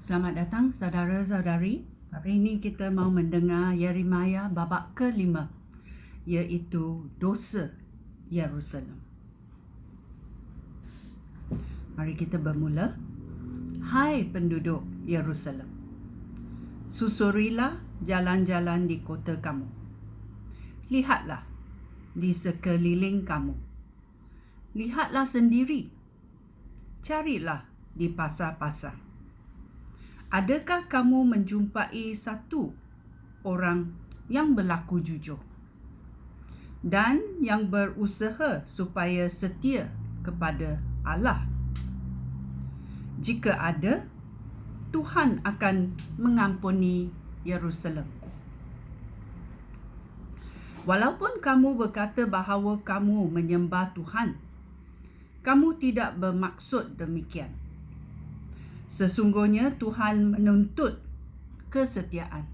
Selamat datang saudara-saudari. Hari ini kita mau mendengar Yeremia babak ke-5, iaitu dosa Yerusalem. Mari kita bermula. Hai penduduk Yerusalem, susurilah jalan-jalan di kota kamu. Lihatlah di sekeliling kamu. Lihatlah sendiri. Carilah di pasar-pasar. Adakah kamu menjumpai satu orang yang berlaku jujur dan yang berusaha supaya setia kepada Allah? Jika ada, Tuhan akan mengampuni Yerusalem. Walaupun kamu berkata bahawa kamu menyembah Tuhan, kamu tidak bermaksud demikian. Sesungguhnya Tuhan menuntut kesetiaan.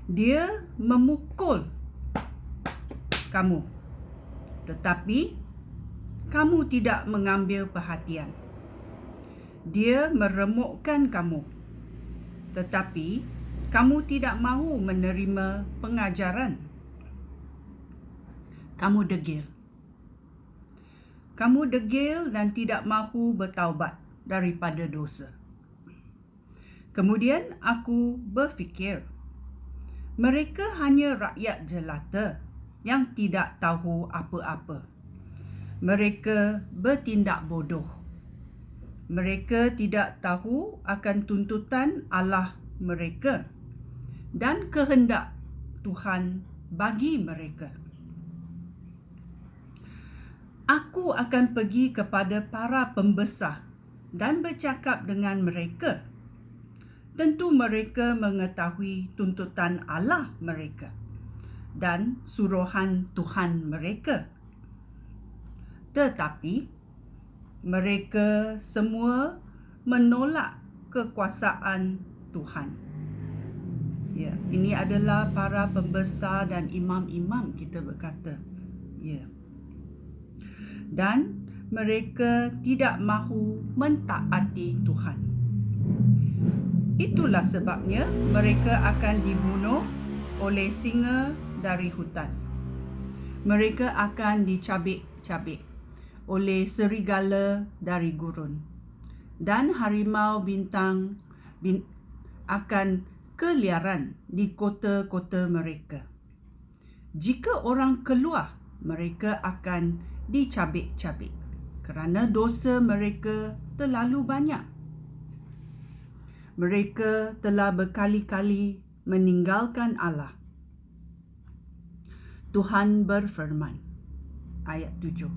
Dia memukul kamu, tetapi kamu tidak mengambil perhatian. Dia meremukkan kamu, tetapi kamu tidak mahu menerima pengajaran. Kamu degil. Kamu degil dan tidak mahu bertaubat daripada dosa. Kemudian aku berfikir, mereka hanya rakyat jelata yang tidak tahu apa-apa. Mereka bertindak bodoh. Mereka tidak tahu akan tuntutan Allah mereka dan kehendak Tuhan bagi mereka. Aku akan pergi kepada para pembesar dan bercakap dengan mereka. Tentu mereka mengetahui tuntutan Allah mereka dan suruhan Tuhan mereka. Tetapi mereka semua menolak kekuasaan Tuhan. Ya, ini adalah para pembesar dan imam-imam, kita berkata. Ya. Dan mereka tidak mahu mentaati Tuhan. Itulah sebabnya mereka akan dibunuh oleh singa dari hutan. Mereka akan dicabik-cabik oleh serigala dari gurun. Dan harimau bintang akan keliaran di kota-kota mereka. Jika orang keluar, mereka akan dicabik-cabik kerana dosa mereka terlalu banyak. Mereka telah berkali-kali meninggalkan Allah. Tuhan berfirman, ayat 7.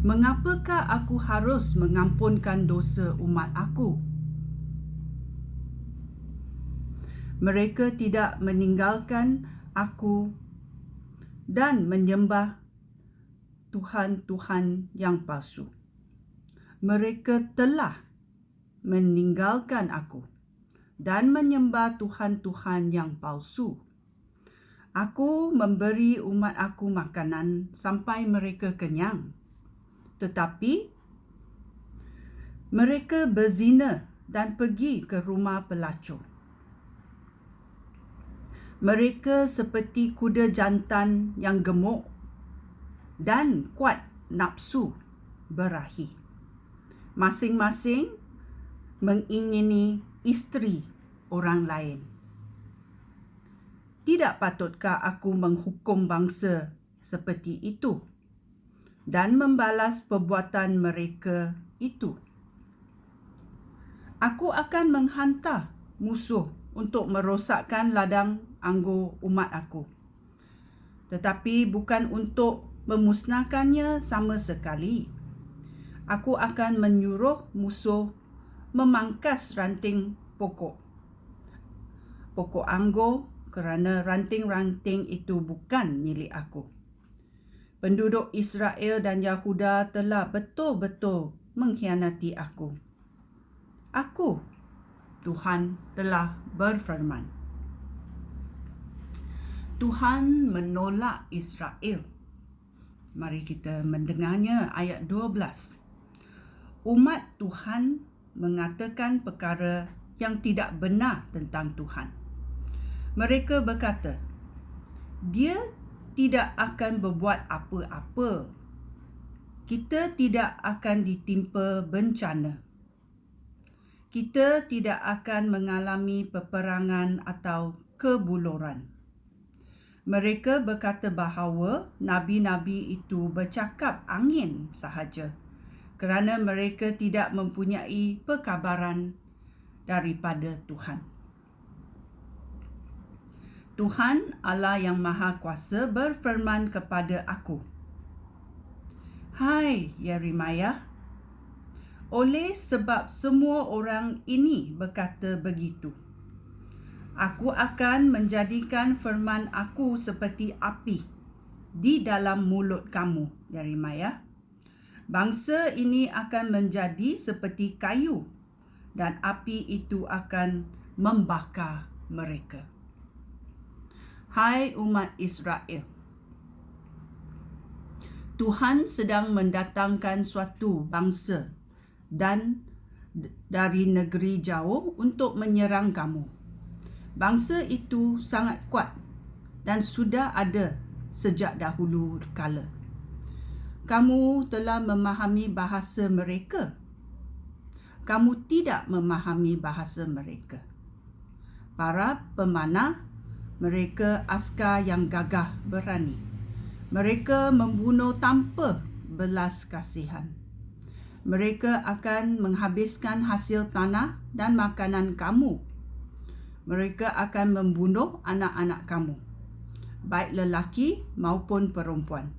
Mengapakah aku harus mengampunkan dosa umat aku? Mereka tidak meninggalkan aku dan menyembah Tuhan-Tuhan yang palsu. Mereka telah meninggalkan aku dan menyembah Tuhan-Tuhan yang palsu. Aku memberi umat aku makanan sampai mereka kenyang. Tetapi mereka berzina dan pergi ke rumah pelacur. Mereka seperti kuda jantan yang gemuk dan kuat nafsu berahi. Masing-masing mengingini isteri orang lain. Tidak patutkah aku menghukum bangsa seperti itu dan membalas perbuatan mereka itu? Aku akan menghantar musuh untuk merosakkan ladang anggur umat aku, tetapi bukan untuk memusnahkannya sama sekali. Aku akan menyuruh musuh memangkas ranting pokok anggur kerana ranting-ranting itu bukan milik aku. Penduduk Israel dan Yahuda telah betul-betul mengkhianati aku. Aku, Tuhan, telah berfirman. Tuhan menolak Israel. Mari kita mendengarnya ayat 12. Umat Tuhan mengatakan perkara yang tidak benar tentang Tuhan. Mereka berkata, "Dia tidak akan berbuat apa-apa. Kita tidak akan ditimpa bencana. Kita tidak akan mengalami peperangan atau kebuluran." Mereka berkata bahawa nabi-nabi itu bercakap angin sahaja kerana mereka tidak mempunyai perkabaran daripada Tuhan. Tuhan Allah yang Maha Kuasa berfirman kepada aku, "Hai Yeremia, oleh sebab semua orang ini berkata begitu, aku akan menjadikan firman aku seperti api di dalam mulut kamu, Yeremia. Bangsa ini akan menjadi seperti kayu dan api itu akan membakar mereka." Hai umat Israel, Tuhan sedang mendatangkan suatu bangsa dan dari negeri jauh untuk menyerang kamu. Bangsa itu sangat kuat dan sudah ada sejak dahulu kala. Kamu telah memahami bahasa mereka. Kamu tidak memahami bahasa mereka. Para pemanah, mereka askar yang gagah berani. Mereka membunuh tanpa belas kasihan. Mereka akan menghabiskan hasil tanah dan makanan kamu. Mereka akan membunuh anak-anak kamu, baik lelaki maupun perempuan.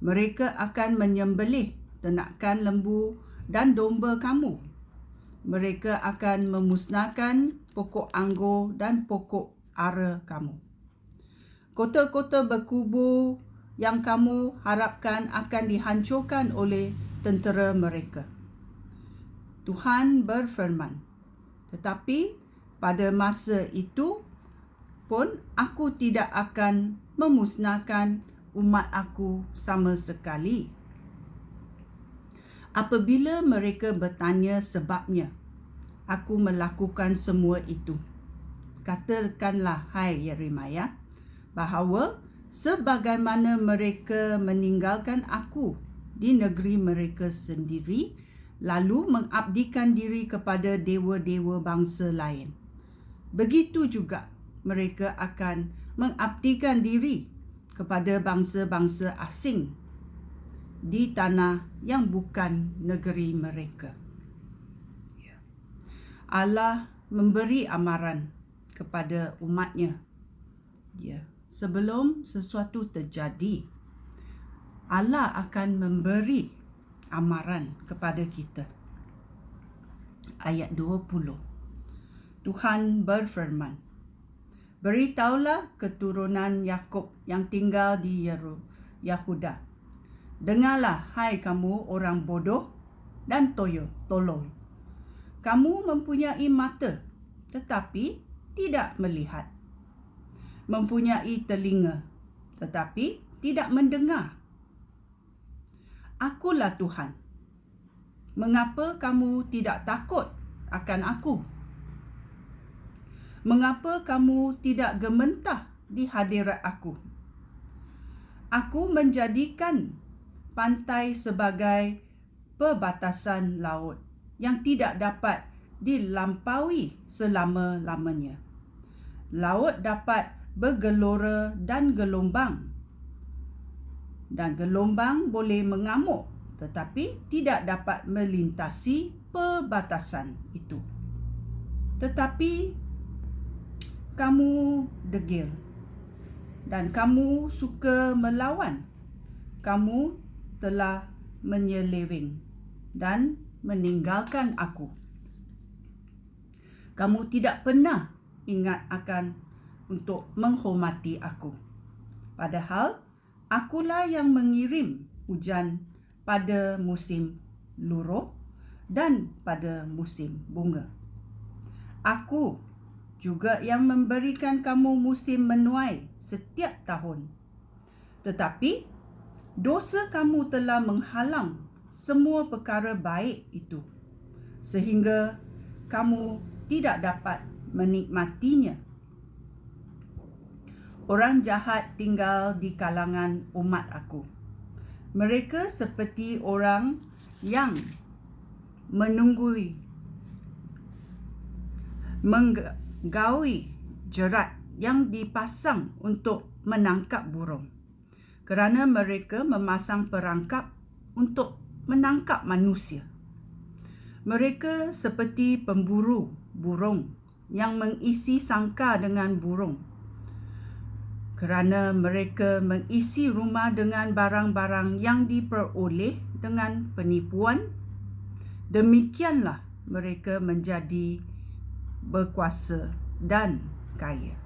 Mereka akan menyembelih ternakan lembu dan domba kamu. Mereka akan memusnahkan pokok anggur dan pokok ara kamu. Kota-kota berkubu yang kamu harapkan akan dihancurkan oleh tentera mereka. Tuhan berfirman, tetapi pada masa itu pun aku tidak akan memusnahkan umat aku sama sekali. Apabila mereka bertanya sebabnya aku melakukan semua itu, katakanlah, hai Yeremia, bahawa sebagaimana mereka meninggalkan aku di negeri mereka sendiri, lalu mengabdikan diri kepada dewa-dewa bangsa lain, begitu juga mereka akan mengabdikan diri kepada bangsa-bangsa asing di tanah yang bukan negeri mereka. Allah memberi amaran kepada umatnya. Sebelum sesuatu terjadi, Allah akan memberi amaran kepada kita. Ayat 20. Tuhan berfirman, "Beritahulah keturunan Yakub yang tinggal di Yahuda. Dengarlah, hai kamu orang bodoh dan tolol. Kamu mempunyai mata tetapi tidak melihat. Mempunyai telinga tetapi tidak mendengar. Akulah Tuhan. Mengapa kamu tidak takut akan aku? Mengapa kamu tidak gementah di hadirat aku? Aku menjadikan pantai sebagai perbatasan laut yang tidak dapat dilampaui selama-lamanya. Laut dapat bergelora dan gelombang boleh mengamuk tetapi tidak dapat melintasi perbatasan itu. Tetapi kamu degil dan kamu suka melawan. Kamu telah menyeleweng dan meninggalkan aku. Kamu tidak pernah ingat akan untuk menghormati aku. Padahal akulah yang mengirim hujan pada musim luruh dan pada musim bunga. Aku juga yang memberikan kamu musim menuai setiap tahun. Tetapi dosa kamu telah menghalang semua perkara baik itu. sehingga kamu tidak dapat menikmatinya. Orang jahat tinggal di kalangan umat aku. Mereka seperti orang yang menggaui jerat yang dipasang untuk menangkap burung, kerana mereka memasang perangkap untuk menangkap manusia. Mereka seperti pemburu burung yang mengisi sangkar dengan burung, kerana mereka mengisi rumah dengan barang-barang yang diperoleh dengan penipuan. Demikianlah mereka menjadi berkuasa dan kaya,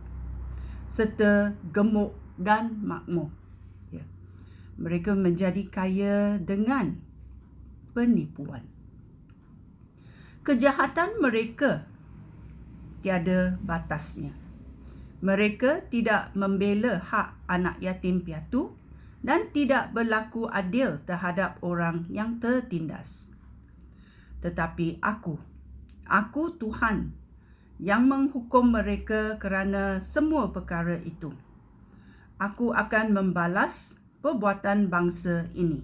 serta gemuk dan makmur. Mereka menjadi kaya dengan penipuan. Kejahatan mereka tiada batasnya. Mereka tidak membela hak anak yatim piatu dan tidak berlaku adil terhadap orang yang tertindas. Tetapi aku Tuhan, yang menghukum mereka kerana semua perkara itu. Aku akan membalas perbuatan bangsa ini.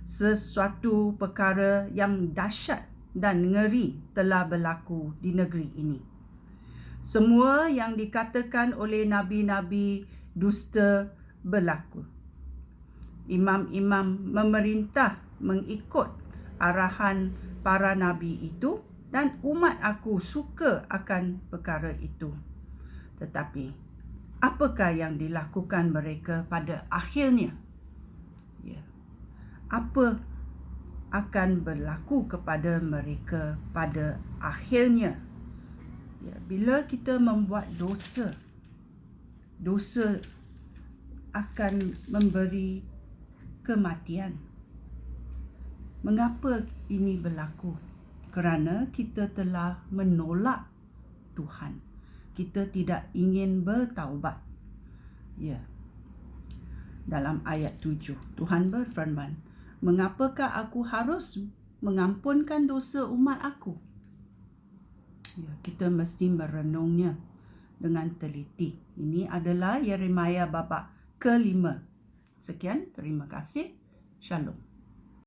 Sesuatu perkara yang dahsyat dan ngeri telah berlaku di negeri ini. Semua yang dikatakan oleh nabi-nabi dusta berlaku. Imam-imam memerintah mengikut arahan para nabi itu, dan umat aku suka akan perkara itu. Tetapi apakah yang dilakukan mereka pada akhirnya? Apa akan berlaku kepada mereka pada akhirnya? Bila kita membuat dosa akan memberi kematian. Mengapa ini berlaku? Kerana kita telah menolak Tuhan. Kita tidak ingin bertaubat. Dalam ayat 7, Tuhan berfirman, "Mengapakah aku harus mengampunkan dosa umat aku?" Kita mesti merenungnya dengan teliti. Ini adalah Yeremia bab ke-5. Sekian, terima kasih. Shalom.